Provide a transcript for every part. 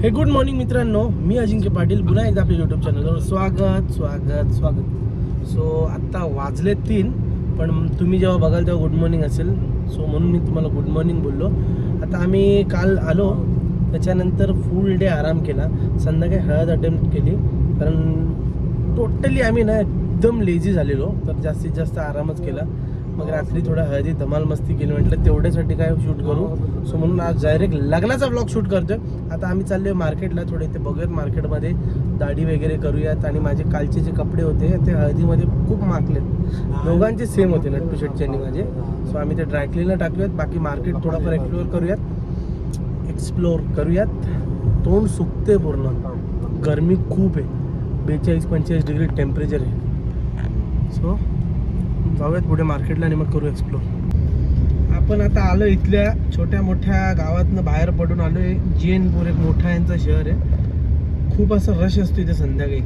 हे good morning मित्रांनो, मी अजिंक्य पाटील पुन्हा एकदा आपल्या यूट्यूब चॅनलवर स्वागत. सो आत्ता वाजले 3, पण तुम्ही जेव्हा बघाल तेव्हा गुड मॉर्निंग असेल. सो म्हणून मी तुम्हाला गुड मॉर्निंग बोललो. आता आम्ही काल आलो, त्याच्यानंतर फुल डे आराम केला. संध्याकाळी हळद अटेम्प्ट केली, कारण टोटली आम्ही ना एकदम लेझी झालेलो, तर जास्तीत जास्त आरामच केला. मग रात्री थोडा हळदी धमाल मस्ती केली, म्हटलं तेवढ्यासाठी काय शूट करू. सो म्हणून आज डायरेक्ट लग्नाचा ब्लॉग शूट करतोय. आता आम्ही चाललोय मार्केटला, थोडे ते बघूयात मार्केटमध्ये दाढी वगैरे करूयात. आणि माझे कालचे जे कपडे होते ते हळदीमध्ये खूप माकलेत, दोघांचे सेम होते, नट्टू शेटचे आणि माझे. सो आम्ही ते ड्रायक्लीनला टाकूयात. बाकी मार्केट थोडाफार एक्सप्लोर करूयात. तोंड सुकते पूर्ण, गरमी खूप आहे, 42-45 डिग्री टेम्परेचर आहे. सो जाऊयात पुढे मार्केटला आणि मग करू एक्सप्लोर. आपण आता आलो इथल्या छोट्या मोठ्या गावातनं बाहेर पडून आलो आहे. जैनपूर एक मोठा यांचा शहर आहे. खूप असं रश असतो इथे संध्याकाळी,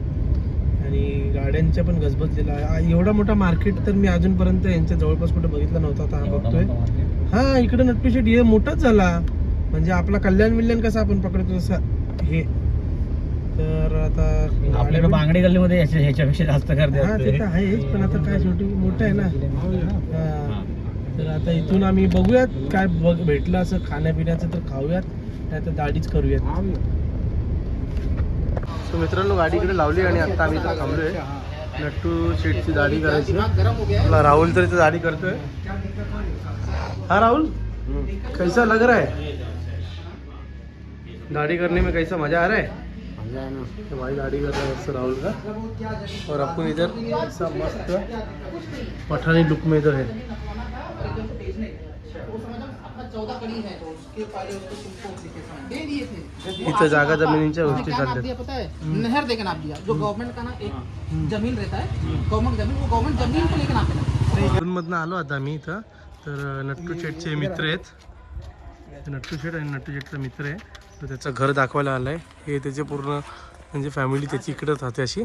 आणि गाड्यांच्या पण गजबजलेला आहे. एवढा मोठा मार्केट तर मी अजूनपर्यंत यांच्या जवळपास कुठे बघितला नव्हता. आता हा बघतोय. हा इकडे नट्टू शेट हे मोठाच झाला, म्हणजे आपला कल्याण कसं आपण पकडतो तसं हे. तर आता आपल्याकडे बांगडी गल्लीमध्ये ह्याच्यापेक्षा जास्त गर्दी हा ते तर आहेच, पण आता काय शेवटी मोठं आहे ना. तर आता इथून आम्ही बघूयात काय भेटलं असं खाण्यापिण्याचं तर खाऊयात, नाही तर दाढीच करूयात. सो मित्रांनो, गाडी इकडे लावली आणि आता आम्ही इथं थांबलोय. नट्टू शेटची दाढी करायची. आपला राहुल तर इथं दाढी करतोय. हा राहुल, कैसा लग रहा है दाढ़ी करने में? कैसा मजा आ रहा है? तो भाई दाढ़ी कर रहा है उससे राहुल का, और अपन इधर ऐसा मस्त पठानी लुक में इधर है. इथं जागा जमिनींच्या गोष्टी चालतात. नहर देकर नाप दिया जो गवर्नमेंट का ना एक जमीन रहता है, गवर्नमेंट जमीन, वो गवर्नमेंट जमीन को लेकर नाप देना. मधनं आलो आता आम्ही इथं. तर नट्टू शेटचे मित्र आहेत, नट्टू शेट आणि नट्टू शेटचा मित्र आहे. तर त्याचं घर दाखवायला आलं आहे. हे त्याचे पूर्ण म्हणजे फॅमिली त्याची इकडंच राहते. अशी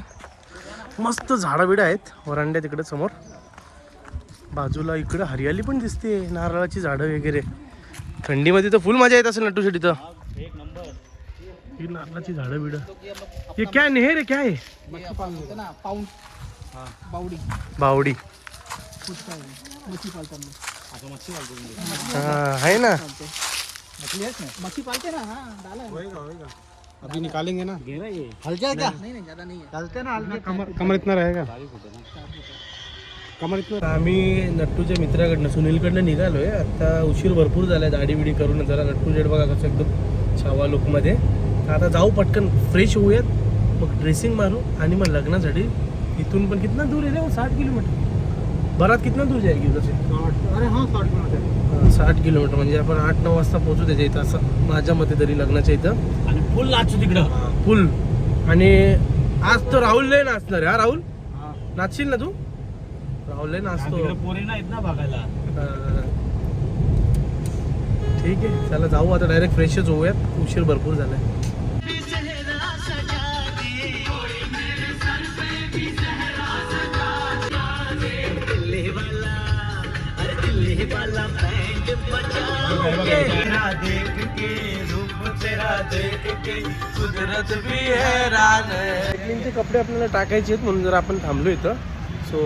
मस्त झाडं बिडं आहेत वरांड्या तिकडं समोर. बाजूला इकडं हरियाली पण दिसते, नारळाची झाडं वगैरे. थंडीमध्ये तर फुल मजा येत असेल नट्टू शेट इथं. ही नारळाची झाडं बिडं. हे काय नेहर आहे, काय बावडी है ना. मच्छी पालते ना. हाँ डाला है. अभी निकालेंगे ना. हल्का क्या? नहीं ज्यादा नहीं है. चलते ना, कमर इतना रहेगा. कमर इतना. आम्ही नट्टूच्या मित्राकडनं सुनीलकडनं निघालोय. आता उशीर भरपूर झालाय दाढी बिडी करून. जरा नट्टू जेड बघा कसं एकदम छावा लुकमध्ये. आता जाऊ पटकन फ्रेश होऊयात, मग ड्रेसिंग मारू आणि मग लग्नासाठी. इथून पण कितना दूर आहे रे? 60 किलोमीटर. बारात कितना दूर जाएगी उधर से? अरे हाँ 60 किलोमीटर. 60 किलोमीटर म्हणजे आपण 8-9 वाजता पोहोचू त्याच्या इथं, असं माझ्या मते तरी लग्नाच्या इथं. आणि फुल नाचू तिकडं फुल. आणि आज तर राहुल लय नाचणार आहे. हा राहुल, नाचशील ना तू? राहुल लय नाचतो. पोरी ना इतना बघायला. ठीक आहे, चला जाऊ आता डायरेक्ट फ्रेशच होऊयात. उशीर भरपूर झालाय. कपडे आपल्याला टाकायचे आहेत, म्हणून जर आपण थांबलो इथं. सो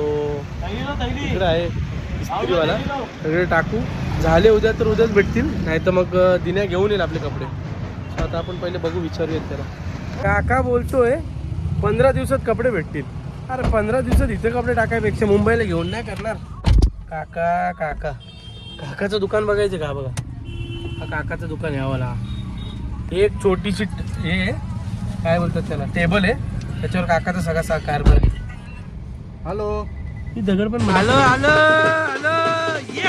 इकडे आहे इस्त्रीवाला, सगळे टाकू. झाले उद्या तर उद्याच भेटतील, नाही तर मग दिन्या घेऊन येईल आपले कपडे. सो आता आपण पहिले बघू, विचारूयात त्याला. काका बोलतोय 15 दिवसात कपडे भेटतील. अरे 15 दिवसात इथे कपडे टाकायपेक्षा मुंबईला घेऊन नाही करणार. काकाचं दुकान बघायचं का? बघा, हा काकाचं दुकान यावाला. एक छोटीशी हे काय बोलतात त्याला, टेबल आहे, त्याच्यावर काकाचा सगळा कारभार आहे. हॅलो, ही दगड पण आलं आलं आलं. ये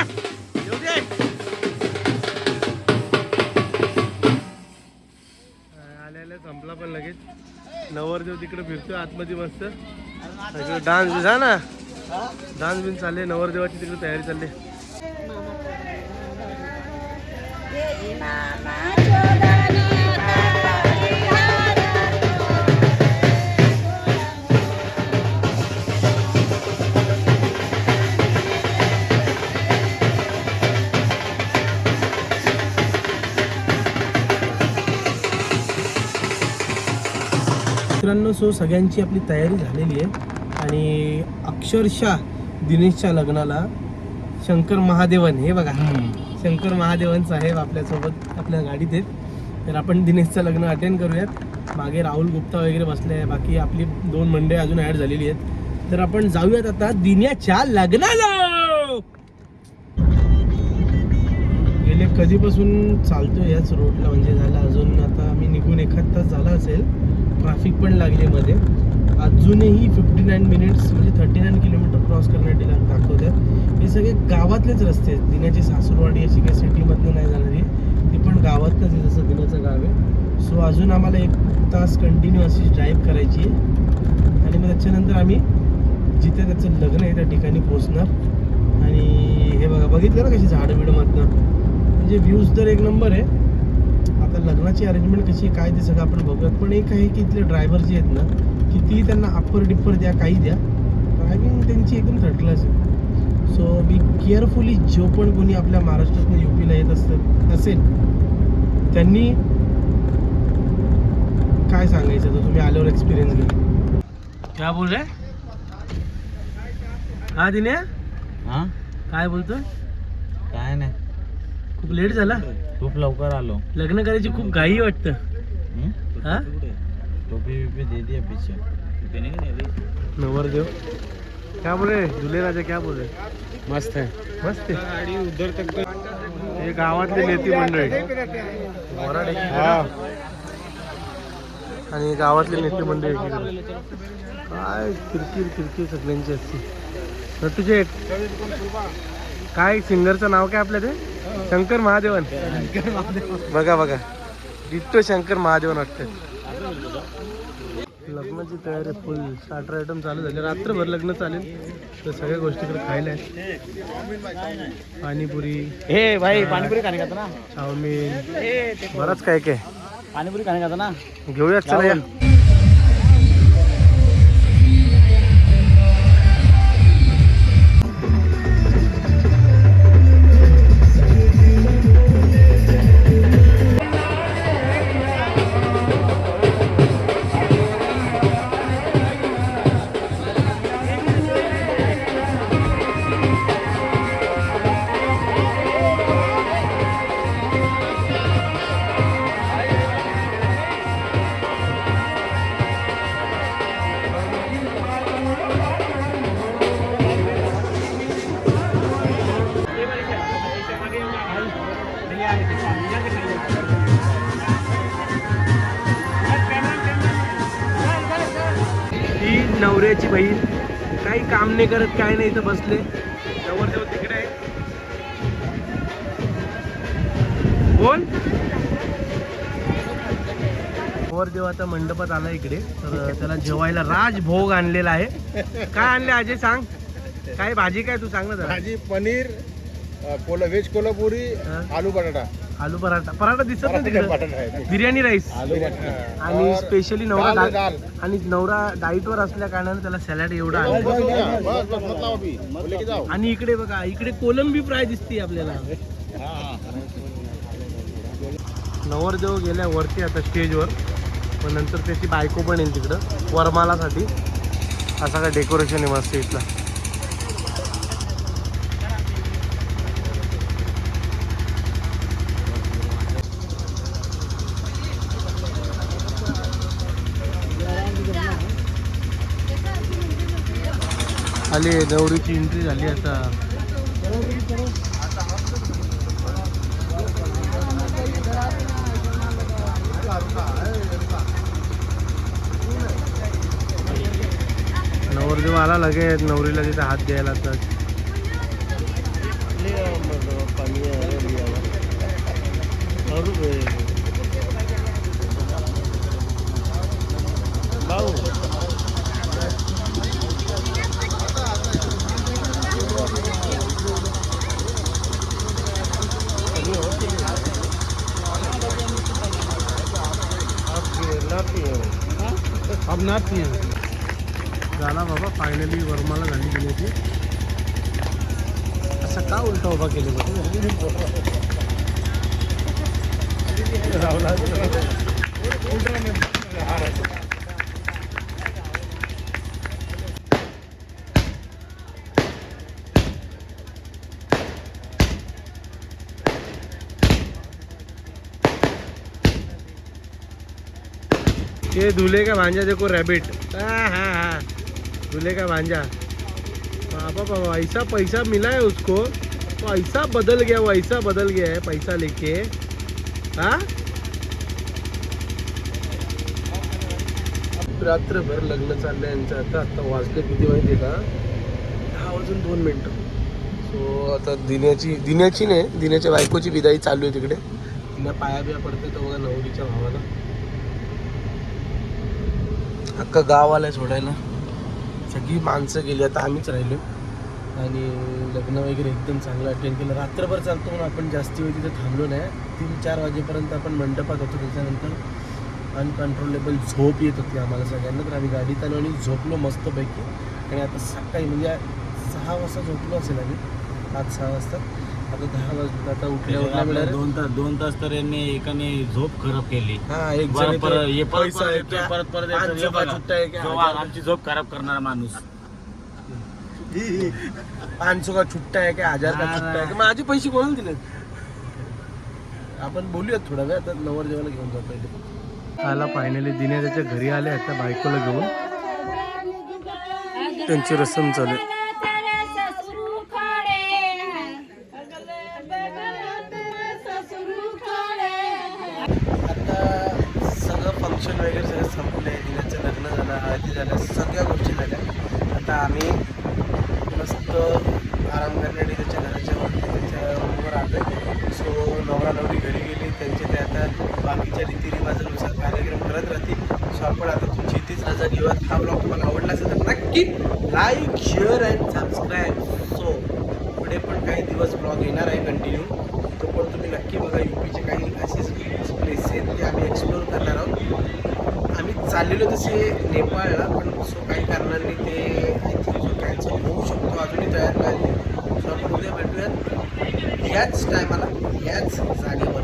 आल्या संपला पण लगेच. नवरदेव तिकडे फिरतोय आतमध्ये मस्त. डान्स बी ना, डान्स बिन चालले. नवरदेवाची तिकडे तयारी चालली. मित्रांनो, सो सगळ्यांची आपली तयारी झालेली आहे आणि अक्षरशः दिनेशच्या लग्नाला शंकर महादेवन, हे बघा शंकर महादेवन साहेब आपल्यासोबत आपल्या गाडीत आहेत. तर आपण दिनेशचं लग्न अटेंड करूयात. मागे राहुल गुप्ता वगैरे बसले आहे, बाकी आपली 2 मंडळी अजून ॲड झालेली आहेत. तर आपण जाऊयात आता दिन्याच्या लग्नाला. गेले कधीपासून चालतो याच रोडला, म्हणजे झाला अजून आता आम्ही निघून 1 तास झाला असेल. ट्रॅफिक पण लागली मध्ये. अजूनही 59 मिनिट्स म्हणजे 39 किलोमीटर क्रॉस करण्यासाठी दाखवतात. हे सगळे गावातलेच रस्ते आहेत. दिन्याची सासूरवाडी अशी काही सिटीमधनं नाही जाणारी, ती पण गावातच आहे, जसं दिन्याचं गाव आहे. सो अजून आम्हाला 1 तास कंटिन्यू अशी ड्राईव्ह करायची आहे आणि मग त्याच्यानंतर आम्ही जिथे त्याचं लग्न आहे त्या ठिकाणी पोहोचणार. आणि हे बघा, बघितलं ना कशी झाडं बिडमधनं, म्हणजे व्ह्यूज तर एक नंबर आहे. आता लग्नाची अरेंजमेंट कशी आहे काय ते सगळं आपण बघूयात. पण एक आहे की इथले ड्रायव्हर जे आहेत ना, कितीही त्यांना अप्पर डिप्पर द्या काही द्या, ड्रायव्हिंग त्यांची एकदम थर्ड क्लास आहे. So be carefully. जो पण कोणी आपल्या महाराष्ट्रातून UPला येत असेल त्यांनी काय सांगायचं तर तुम्ही आल्यावर एक्सपिरियन्स घ्या. क्या बोल रे हा दिने, हा काय बोलतो? काय नाही, खूप लेट झाला. खूप लवकर आलो. लग्न करायची खूप घाई वाटतं. हा टोपी विपी दे दिया पीछे. नवरदेव क्या बोल रहे? दुल्हे राजा क्या बोल रहे? मस्त है. मस्त आहे. गाडी उधर तक. हे गावातले नेते मंडळी आणि गावातले नेते मंडळी एकीकडे. काय किरकिर सगळ्यांची असते. नट्टू शेठ, काय सिंगरचं नाव काय आपल्या ते? शंकर महादेवन. बघा डिट्टो शंकर महादेवन वाटतं. लग्नाची तयारी फुल. स्टार्टर आयटम चालू झाले. रात्रभर लग्न चालेल तर सगळ्या गोष्टीकडे खायला आहेत. पाणीपुरी, हे भाई पानीपुरी खाने का था ना. चाऊमिन, बरंच काय पानीपुरी खाने का था ना. घेऊयात. चला या. ही नवऱ्याची बहीण काही काम नाही करत, काय नाही, इथं बसले. नवरदेव तिकडे आहे. बोल. नवरदेव आता मंडपात आला इकडे, तर त्याला जेवायला राजभोग आणलेला आहे. काय आणले अजय सांग? काय भाजी काय तू सांग ना जरा. भाजी पनीर, व्हेज कोल्हापुरी, हा. आलू बटाटा. आलू पराठा दिसत नाही तिकडे. बटाटा आहे. बिर्याणी राईस आलू बटाटा आणि स्पेशली नवरा दाल, दाल दाल. आणि नवरा डाईटवर असल्या कारणाने त्याला सॅलड एवढा बस, आहे. बस, मत लाओ अभी. बोले की जाओ. आणि इकडे बघा, इकडे कोलंबी फ्राय दिसते आपल्याला. नवरदेव गेल्या वरती आता स्टेजवर, पण नंतर त्याची बायको पण येईल तिकडं वरमालासाठी. असा काय डेकोरेशन आहे मस्त इथला. आली नवरीची एंट्री झाली आता. नवरदेव आला लगेच नवरीला तिथे हात द्यायला. तर अब नाथ नहीं है. झाला बाबा, फायनली वर्माला झाली गेल्याची. असं का उलटा उभा केले ये दूल्हे का भांजा देखो रैबिट, हाँ हाँ हाँ, दूल्हे का भांजा। बाबा बाबा ऐसा पैसा मिला है उसको, तो ऐसा बदल गया, वो ऐसा बदल गया है पैसा लेके। हाँ रात्रभर लग्न चाललंय यांचं आता वाजले किती माहिती आहे का, 10:02. सो आता दिन्याची नाही, दिन्याच्या बायकोची विदाई चालू आहे तिकडे. तिला पाया बिया पडते तर बघा नवरीच्या भावाला. अख्खा गाव आलाय सोडायला, सगळी माणसं गेली, आता आम्हीच राहिलो. आणि लग्न वगैरे एकदम चांगलं अटेंड केलं. रात्रभर चालतो म्हणून आपण जास्ती वेळ तिथे थांबलो नाही. 3-4 वाजेपर्यंत आपण मंडपात होतो. त्याच्यानंतर अनकंट्रोलेबल झोप येत होती आम्हाला सगळ्यांना, तर आम्ही गाडीत आलो आणि झोपलो मस्तपैकी. आणि आता सकाळी म्हणजे 6 वाजता झोपलो असेल आम्ही, 5-6 वाजता. आता 10 वाजता आता उठल्या मिळाले 2 तास तर यांनी एकाने झोप खराब केली. हा एक परत जण परत इथे पैसा आहे येतो, क्या? परत परत येतो. 500 का छुट्टा आहे क्या? जो आमची झोप खराब करणारा माणूस. 500 का छुट्टा आहे काय, 1000 का छुट्टा आहे का? माझे पैसे कोणाला दिलेत? आपण बोलूयात थोडा वेळ. आता नवर जेवायला घेऊन जातो पहिले. आला फायनली दिने त्याच्या घरी आले, आता बायकोला घेऊन त्यांची रसम चालू आहे. आता सगळं फंक्शन वगैरे सगळं संपलं आहे. दिनाचं लग्न झालं, हळदी झालं, सगळ्या गोष्टी झाल्या. आता आम्ही मस्त आराम करण्यासाठी त्याच्या घराच्या वरती त्याच्या रूमवर आलो आहे. सो नवरा नवरी घरी गेली, त्यांचे ते आता बाकीच्या रीतिरिवाजानुसार कार्यक्रम करत राहतील. सो आपण आता तुमची इथेच रजा घेऊयात. हा ब्लॉग तुम्हाला आवडला असेल तर नक्की like, share and subscribe. So पुढे पण काही दिवस ब्लॉग येणार आहे कंटिन्यू, तो पण तुम्ही नक्की बघा. UPचे काही असेच प्लेसेस आहेत ते आम्ही एक्सप्लोअर करणार आहोत. आम्ही चाललेलो तसे नेपाळला, पण सो काही कारणांनी ते कॅन्सल होऊ शकतो, अजूनही तयार नाही. सो आपण उद्या भेटूयात याच टायमाला याच जागेवर.